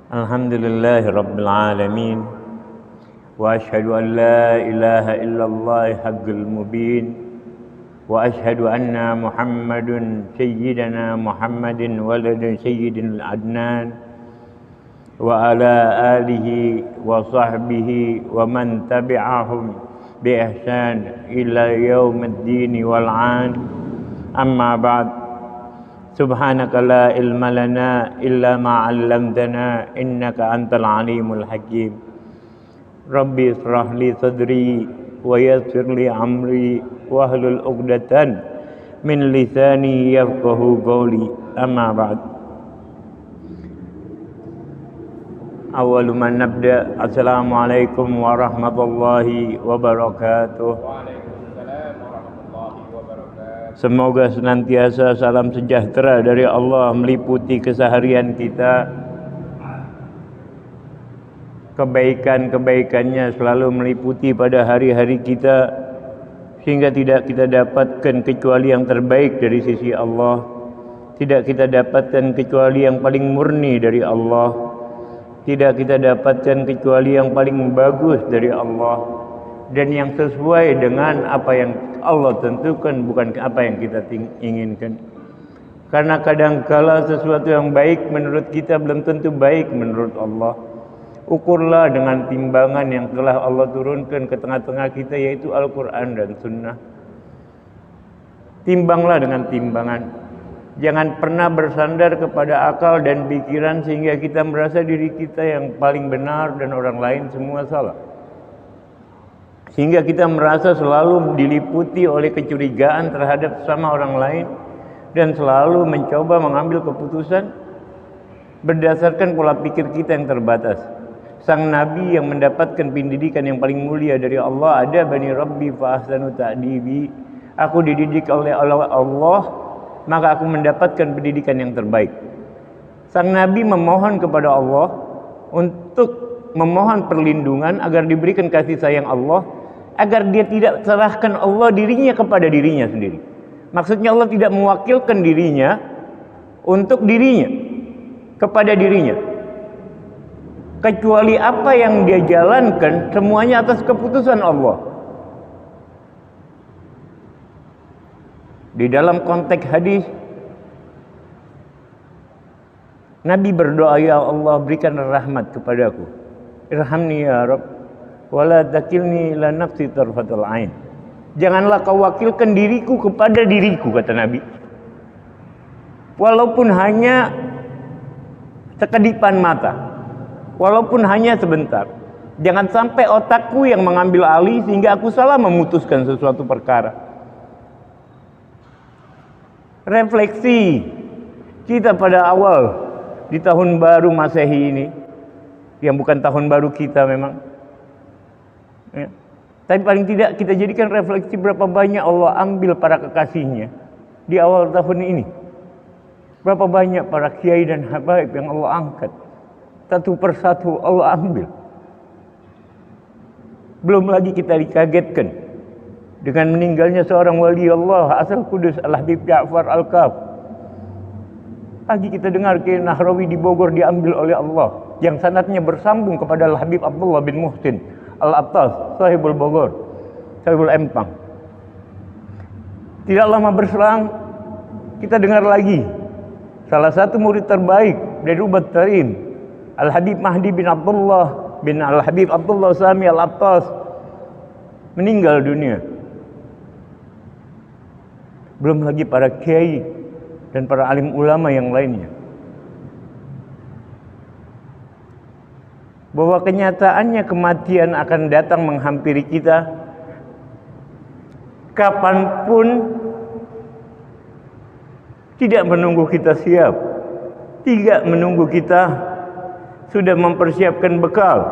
Alhamdulillahi Rabbil Alamin. Wa ashhadu an la ilaha illallah haqqul mubin. Wa ashhadu anna Muhammadun sayyidina Muhammadin waladu sayyidil adnan. Wa ala alihi wa sahbihi wa man tabi'ahum bi ihsan ila yaumiddin wal 'an. Amma ba'd. Subhanaka la ilma lana illa ma 'allamtana innaka antal alimul hakim. Rabbi israh li sadri wa yassir li amri wahlul 'uqdatan min lisani yafqahu qawli. Amma ba'd. Awwalu man nabda. Assalamualaikum warahmatullahi wabarakatuh. Semoga senantiasa salam sejahtera dari Allah meliputi keseharian kita. Kebaikan-kebaikannya selalu meliputi pada hari-hari kita, sehingga tidak kita dapatkan kecuali yang terbaik dari sisi Allah. Tidak kita dapatkan kecuali yang paling murni dari Allah. Tidak kita dapatkan kecuali yang paling bagus dari Allah, dan yang sesuai dengan apa yang Allah tentukan, bukan apa yang kita inginkan. Karena kadangkala sesuatu yang baik menurut kita belum tentu baik menurut Allah. Ukurlah dengan timbangan yang telah Allah turunkan ke tengah-tengah kita, yaitu Al-Quran dan Sunnah. Timbanglah dengan timbangan. Jangan pernah bersandar kepada akal dan pikiran sehingga kita merasa diri kita yang paling benar dan orang lain semua salah. Sehingga kita merasa selalu diliputi oleh kecurigaan terhadap sama orang lain, dan selalu mencoba mengambil keputusan berdasarkan pola pikir kita yang terbatas. Sang Nabi yang mendapatkan pendidikan yang paling mulia dari Allah, ada bani Rabbi fa ahsanu ta'dibi. Aku dididik oleh Allah, maka aku mendapatkan pendidikan yang terbaik. Sang Nabi memohon kepada Allah untuk memohon perlindungan agar diberikan kasih sayang Allah, agar dia tidak serahkan Allah dirinya kepada dirinya sendiri. Maksudnya Allah tidak mewakilkan dirinya untuk dirinya, kepada dirinya, kecuali apa yang dia jalankan semuanya atas keputusan Allah. Di dalam konteks hadis, Nabi berdoa, ya Allah berikan rahmat kepadaku, irhamni ya Rabb, wala takilni ila nafsi tarfatul ain. Janganlah kau wakilkan diriku kepada diriku, kata Nabi, walaupun hanya sekedipan mata, walaupun hanya sebentar. Jangan sampai otakku yang mengambil alih sehingga aku salah memutuskan sesuatu perkara. Refleksi kita pada awal di tahun baru Masehi ini, yang bukan tahun baru kita memang, ya. Tapi paling tidak kita jadikan refleksi berapa banyak Allah ambil para kekasihnya di awal tahun ini. Berapa banyak para kiai dan habaib yang Allah angkat, satu persatu Allah ambil. Belum lagi kita dikagetkan dengan meninggalnya seorang wali Allah asal Kudus, Al-Habib Ja'far Al-Kaf. Lagi kita dengar Kiai Nahrawi di Bogor diambil oleh Allah, yang sanadnya bersambung kepada Al-Habib Abdullah bin Muhsin Al-Attas, Sahibul Bogor, Sahibul Empang. Tidak lama berselang kita dengar lagi salah satu murid terbaik dari Ubat Tarim, Al-Habib Mahdi bin Abdullah bin Al-Habib Abdullah Sami Al-Attas, meninggal dunia. Belum lagi para kiai dan para alim ulama yang lainnya. Bahwa kenyataannya kematian akan datang menghampiri kita kapanpun, tidak menunggu kita siap, tidak menunggu kita sudah mempersiapkan bekal.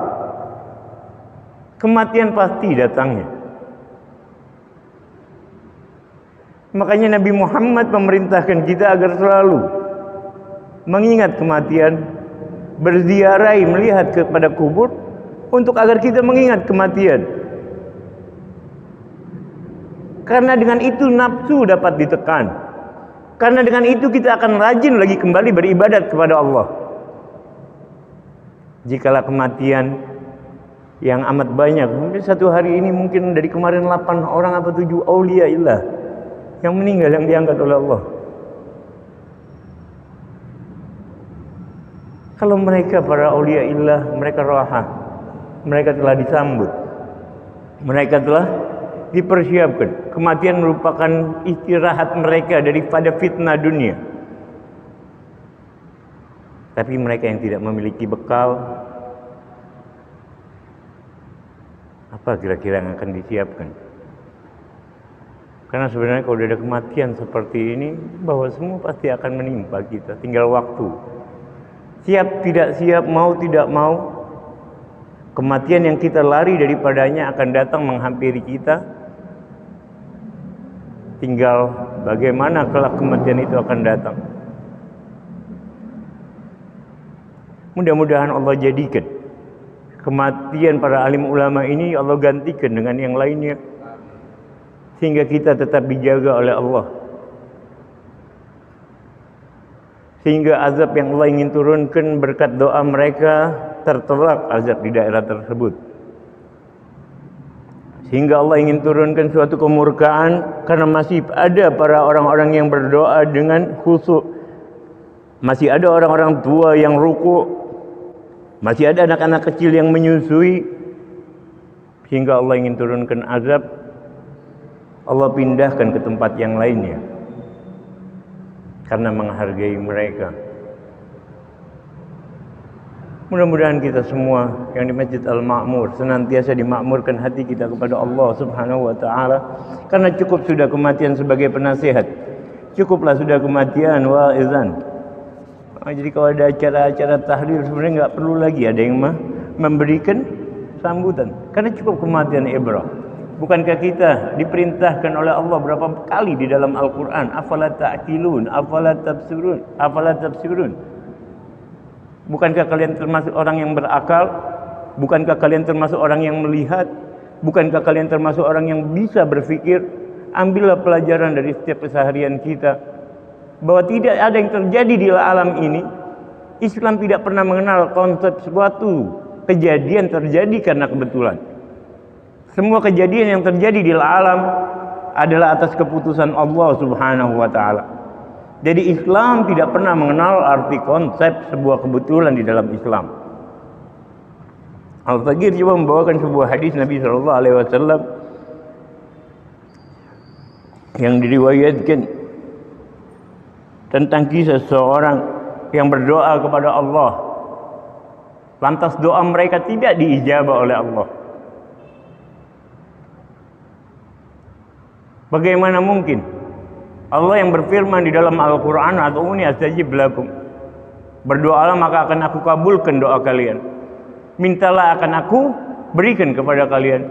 Kematian pasti datangnya. Makanya Nabi Muhammad memerintahkan kita agar selalu mengingat kematian, berziarah, melihat kepada kubur, untuk agar kita mengingat kematian. Karena dengan itu nafsu dapat ditekan. Karena dengan itu kita akan rajin lagi kembali beribadat kepada Allah. Jikalau kematian yang amat banyak, mungkin satu hari ini mungkin dari kemarin 8 orang apa 7 aulia illah yang meninggal, yang diangkat oleh Allah. Kalau mereka para aulia illah, mereka roha, mereka telah disambut, mereka telah dipersiapkan. Kematian merupakan istirahat mereka daripada fitnah dunia. Tapi mereka yang tidak memiliki bekal, apa kira-kira yang akan disiapkan? Karena sebenarnya kalau ada kematian seperti ini, bahwa semua pasti akan menimpa kita, tinggal waktu. Siap tidak siap, mau tidak mau, kematian yang kita lari daripadanya akan datang menghampiri kita. Tinggal bagaimana kelak kematian itu akan datang. Mudah-mudahan Allah jadikan kematian para alim ulama ini Allah gantikan dengan yang lainnya, sehingga kita tetap dijaga oleh Allah, sehingga azab yang Allah ingin turunkan berkat doa mereka tertolak azab di daerah tersebut, sehingga Allah ingin turunkan suatu kemurkaan karena masih ada para orang-orang yang berdoa dengan khusyuk, masih ada orang-orang tua yang ruku, masih ada anak-anak kecil yang menyusui, sehingga Allah ingin turunkan azab. Allah pindahkan ke tempat yang lainnya karena menghargai mereka. Mudah-mudahan kita semua yang di Masjid Al-Ma'mur senantiasa dimakmurkan hati kita kepada Allah Subhanahu wa ta'ala. Karena cukup sudah kematian sebagai penasihat, cukuplah sudah kematian wa'izan. Jadi kalau ada acara-acara tahlil sebenarnya nggak perlu lagi ada yang memberikan sambutan, karena cukup kematian ibrah. Bukankah kita diperintahkan oleh Allah berapa kali di dalam Al-Quran, afala ta'qilun, afala tafsirun, afala tafsirun? Bukankah kalian termasuk orang yang berakal? Bukankah kalian termasuk orang yang melihat? Bukankah kalian termasuk orang yang bisa berpikir? Ambillah pelajaran dari setiap keseharian kita, bahwa tidak ada yang terjadi di alam ini. Islam tidak pernah mengenal konsep suatu kejadian terjadi karena kebetulan. Semua kejadian yang terjadi di alam adalah atas keputusan Allah Subhanahu wa ta'ala. Jadi Islam tidak pernah mengenal arti konsep sebuah kebetulan di dalam Islam. Al-Faqir juga membawakan sebuah hadis Nabi SAW yang diriwayatkan tentang kisah seorang yang berdoa kepada Allah, lantas doa mereka tidak diijabah oleh Allah. Bagaimana mungkin? Allah yang berfirman di dalam Al-Quran, "Ad'uni astajib lakum." Berdoalah maka akan aku kabulkan doa kalian. Mintalah akan aku berikan kepada kalian.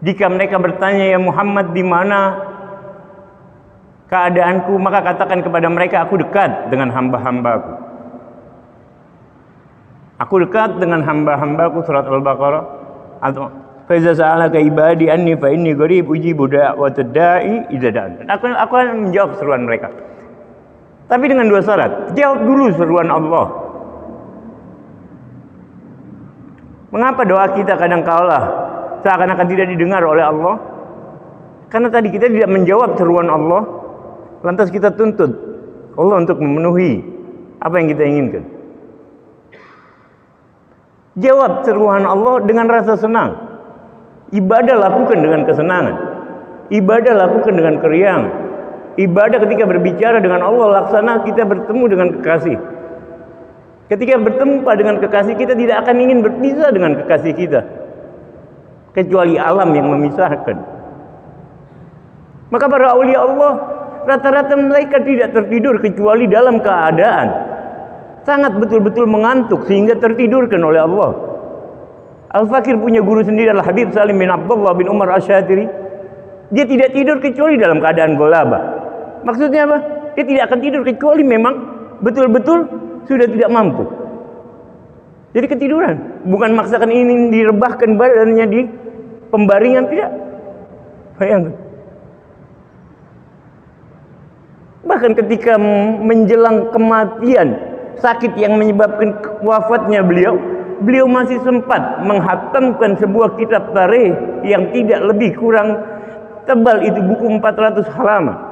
Jika mereka bertanya, "Ya Muhammad, di mana keadaanku?" maka katakan kepada mereka, "Aku dekat dengan hamba-hambaku. Aku dekat dengan hamba-hambaku." Surat Al-Baqarah. Atau fa iza sa'alaka ibadi anni fa inni qarib ujibu da'watad da'i idza da'an. Aku akan menjawab seruan mereka. Tapi dengan 2 syarat. Jawab dulu seruan Allah. Mengapa doa kita kadang kala seakan-akan tidak didengar oleh Allah? Karena tadi kita tidak menjawab seruan Allah. Lantas kita tuntut Allah untuk memenuhi apa yang kita inginkan. Jawab seruan Allah dengan rasa senang. Ibadah lakukan dengan kesenangan. Ibadah lakukan dengan keriang. Ibadah ketika berbicara dengan Allah, laksana kita bertemu dengan kekasih. Ketika bertemu dengan kekasih, kita tidak akan ingin berpisah dengan kekasih kita, kecuali alam yang memisahkan. Maka para aulia Allah, rata-rata mereka tidak tertidur kecuali dalam keadaan sangat betul-betul mengantuk sehingga tertidurkan oleh Allah. Al-Faqir punya guru sendiri, Al-Habib Salim bin Abdullah bin Umar Asy-Syatiri. Dia tidak tidur kecuali dalam keadaan golaba. Maksudnya apa? Dia tidak akan tidur kecuali memang betul-betul sudah tidak mampu. Jadi ketiduran. Bukan maksakan ingin direbahkan badannya di pembaringan, tidak. Bayangkan. Bahkan ketika menjelang kematian, sakit yang menyebabkan wafatnya beliau, beliau masih sempat menghatamkan sebuah kitab tarikh yang tidak lebih kurang tebal, itu buku 400 halaman.